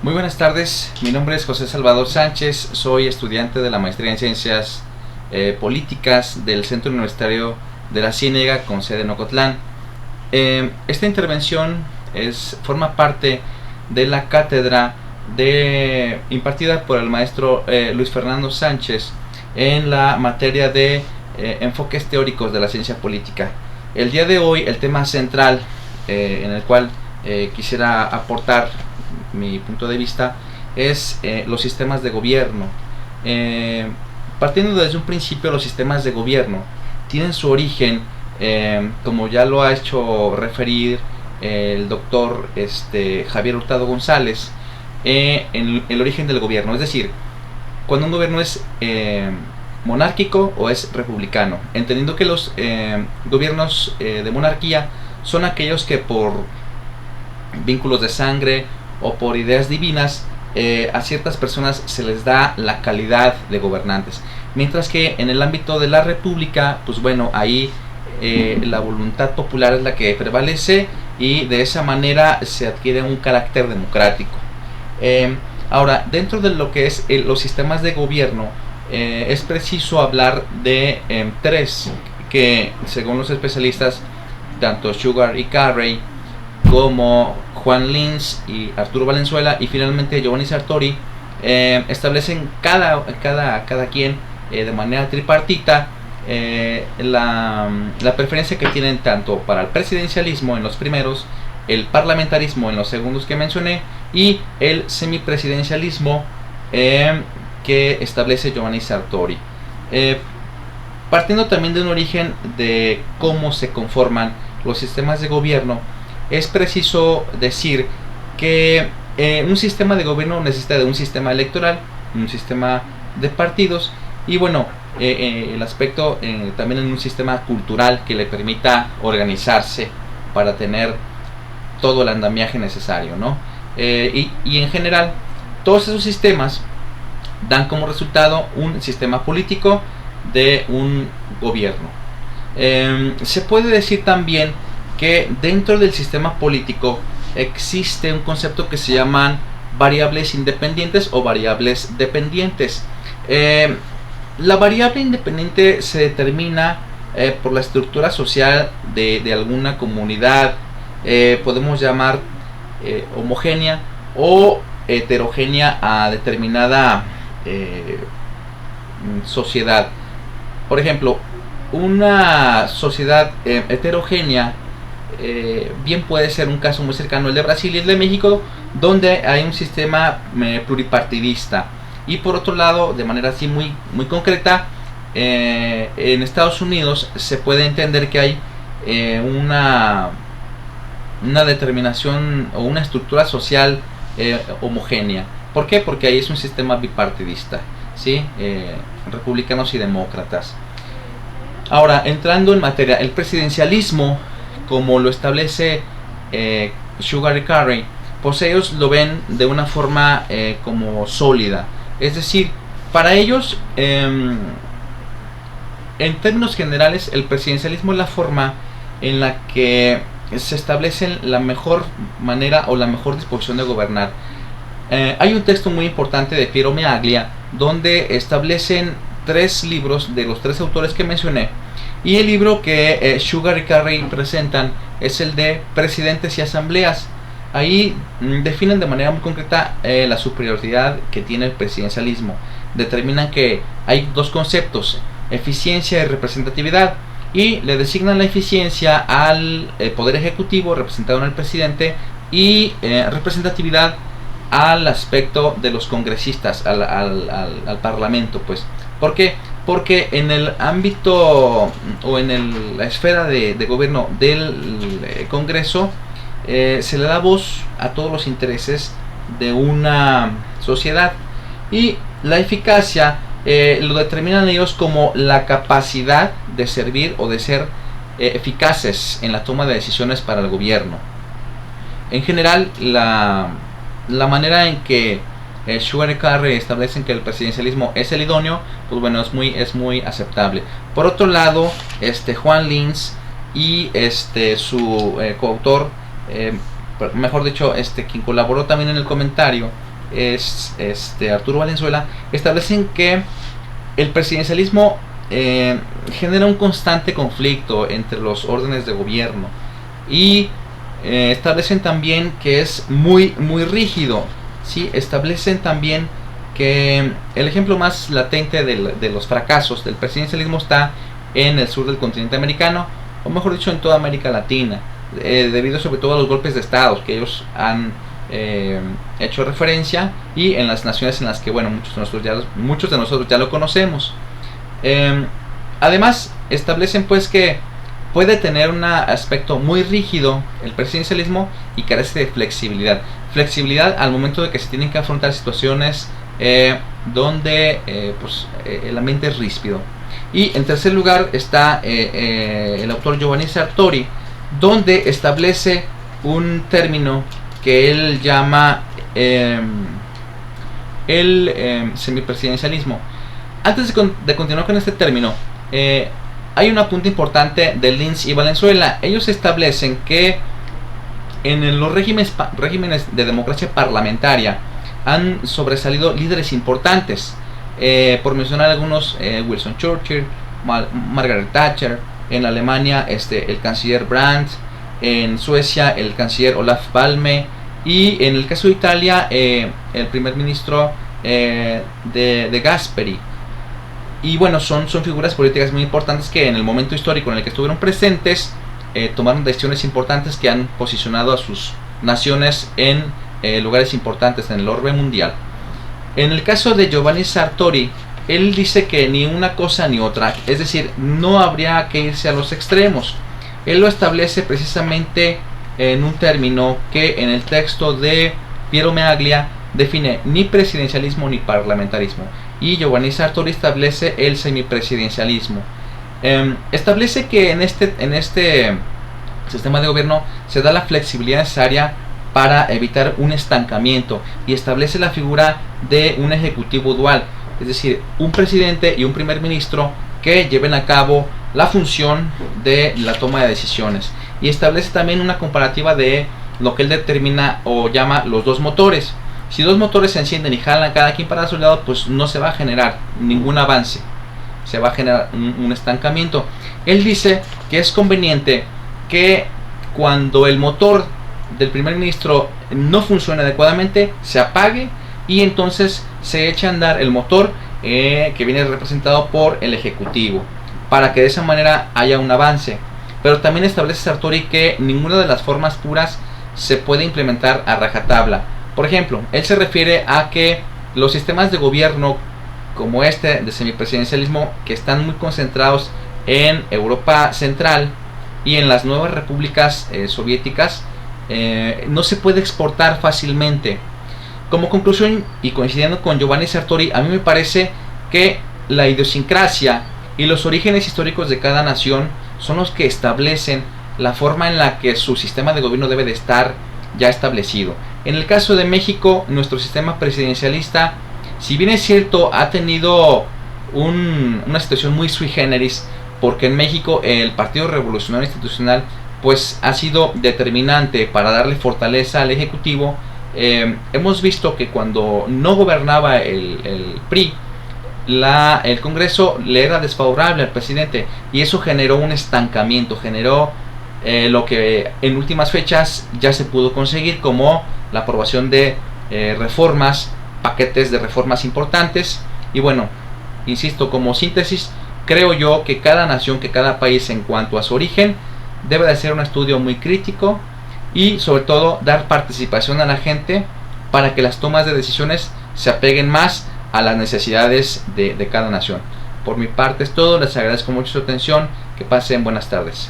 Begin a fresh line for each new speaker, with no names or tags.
Muy buenas tardes, mi nombre es José Salvador Sánchez, soy estudiante de la maestría en Ciencias Políticas del Centro Universitario de la Ciénega con sede en Ocotlán. Esta intervención forma parte de la cátedra impartida por el maestro Luis Fernando Sánchez en la materia de enfoques teóricos de la ciencia política. El día de hoy el tema central en el cual quisiera aportar mi punto de vista es los sistemas de gobierno. Partiendo desde un principio, los sistemas de gobierno tienen su origen, como ya lo ha hecho referir el doctor Javier Hurtado González, en el origen del gobierno, es decir, cuando un gobierno es monárquico o es republicano, entendiendo que los gobiernos de monarquía son aquellos que por vínculos de sangre o por ideas divinas a ciertas personas se les da la calidad de gobernantes, mientras que en el ámbito de la república, pues bueno, ahí la voluntad popular es la que prevalece y de esa manera se adquiere un carácter democrático. Ahora, dentro de lo que es los sistemas de gobierno, es preciso hablar de tres que, según los especialistas, tanto Sugar y Carey como Juan Linz y Arturo Valenzuela y finalmente Giovanni Sartori establecen cada quien de manera tripartita la preferencia que tienen tanto para el presidencialismo en los primeros, el parlamentarismo en los segundos que mencioné y el semipresidencialismo que establece Giovanni Sartori. Partiendo también de un origen de cómo se conforman los sistemas de gobierno, es preciso decir que un sistema de gobierno necesita de un sistema electoral, un sistema de partidos y bueno, el aspecto también en un sistema cultural que le permita organizarse para tener todo el andamiaje necesario, ¿no? Y en general, todos esos sistemas dan como resultado un sistema político de un gobierno. Se puede decir también que dentro del sistema político existe un concepto que se llaman variables independientes o variables dependientes. La variable independiente se determina por la estructura social de alguna comunidad, podemos llamar homogénea o heterogénea a determinada sociedad. Por ejemplo, una sociedad heterogénea bien puede ser un caso muy cercano el de Brasil y el de México, donde hay un sistema pluripartidista. Y por otro lado, de manera así muy concreta, en Estados Unidos se puede entender que hay una determinación o una estructura social homogénea. ¿Por qué? Porque ahí es un sistema bipartidista, ¿sí? Republicanos y demócratas. Ahora, entrando en materia, el presidencialismo, como lo establece Sugar y Carey, pues ellos lo ven de una forma como sólida. Es decir, para ellos, en términos generales, el presidencialismo es la forma en la que se establece la mejor manera o la mejor disposición de gobernar. Hay un texto muy importante de Piero Meaglia donde establecen tres libros de los tres autores que mencioné, y el libro que Sugar y Carey presentan es el de Presidentes y Asambleas. Ahí definen de manera muy concreta la superioridad que tiene el presidencialismo. Determinan que hay dos conceptos, eficiencia y representatividad, y le designan la eficiencia al poder ejecutivo representado en el presidente y representatividad al aspecto de los congresistas, al parlamento, pues. ¿Por qué? Porque en el ámbito o en la esfera de gobierno del Congreso se le da voz a todos los intereses de una sociedad, y la eficacia lo determinan ellos como la capacidad de servir o de ser eficaces en la toma de decisiones para el gobierno. En general, la manera en que Sugar y Carey establecen que el presidencialismo es el idóneo, pues bueno, es muy aceptable. Por otro lado, Juan Linz y su coautor, mejor dicho, quien colaboró también en el comentario, es Arturo Valenzuela, establecen que el presidencialismo genera un constante conflicto entre los órdenes de gobierno y establecen también que es muy rígido, ¿sí? Establecen también que el ejemplo más latente de los fracasos del presidencialismo está en el sur del continente americano, o mejor dicho en toda América Latina, debido sobre todo a los golpes de estado que ellos han hecho referencia, y en las naciones en las que, bueno, muchos de nosotros ya lo conocemos. Además establecen pues que puede tener un aspecto muy rígido el presidencialismo y carece de flexibilidad al momento de que se tienen que afrontar situaciones donde el ambiente es ríspido. Y en tercer lugar está el autor Giovanni Sartori, donde establece un término que él llama el semipresidencialismo. Antes de continuar con este término, hay un apunte importante de Lins y Valenzuela. Ellos establecen que en los regímenes de democracia parlamentaria han sobresalido líderes importantes. Por mencionar algunos, Winston Churchill, Margaret Thatcher, en Alemania el canciller Brandt, en Suecia el canciller Olaf Palme, y en el caso de Italia el primer ministro de Gasperi. Y bueno, son figuras políticas muy importantes que en el momento histórico en el que estuvieron presentes tomaron decisiones importantes que han posicionado a sus naciones en lugares importantes en el orbe mundial. En el caso de Giovanni Sartori, él dice que ni una cosa ni otra, es decir, no habría que irse a los extremos. Él lo establece precisamente en un término que en el texto de Piero Meaglia define ni presidencialismo ni parlamentarismo, y Giovanni Sartori establece el semipresidencialismo. Establece que en este sistema de gobierno se da la flexibilidad necesaria para evitar un estancamiento, y establece la figura de un ejecutivo dual, es decir, un presidente y un primer ministro que lleven a cabo la función de la toma de decisiones, y establece también una comparativa de lo que él determina o llama los dos motores. Si dos motores se encienden y jalan cada quien para su lado, pues no se va a generar ningún avance, se va a generar un estancamiento. Él dice que es conveniente que cuando el motor del primer ministro no funcione adecuadamente, se apague y entonces se echa a andar el motor que viene representado por el ejecutivo, para que de esa manera haya un avance. Pero también establece Sartori que ninguna de las formas puras se puede implementar a rajatabla. Por ejemplo, él se refiere a que los sistemas de gobierno como este de semipresidencialismo, que están muy concentrados en Europa Central y en las nuevas repúblicas soviéticas, no se puede exportar fácilmente. Como conclusión, y coincidiendo con Giovanni Sartori, a mí me parece que la idiosincrasia y los orígenes históricos de cada nación son los que establecen la forma en la que su sistema de gobierno debe de estar ya establecido. En el caso de México, nuestro sistema presidencialista, si bien es cierto, ha tenido una situación muy sui generis, porque en México el Partido Revolucionario Institucional pues ha sido determinante para darle fortaleza al Ejecutivo. Hemos visto que cuando no gobernaba el PRI, el Congreso le era desfavorable al presidente, y eso generó un estancamiento, generó lo que en últimas fechas ya se pudo conseguir, como la aprobación de reformas, paquetes de reformas importantes. Y bueno, insisto, como síntesis, creo yo que cada nación, que cada país en cuanto a su origen, debe de hacer un estudio muy crítico y sobre todo dar participación a la gente para que las tomas de decisiones se apeguen más a las necesidades de cada nación. Por mi parte es todo, les agradezco mucho su atención, que pasen buenas tardes.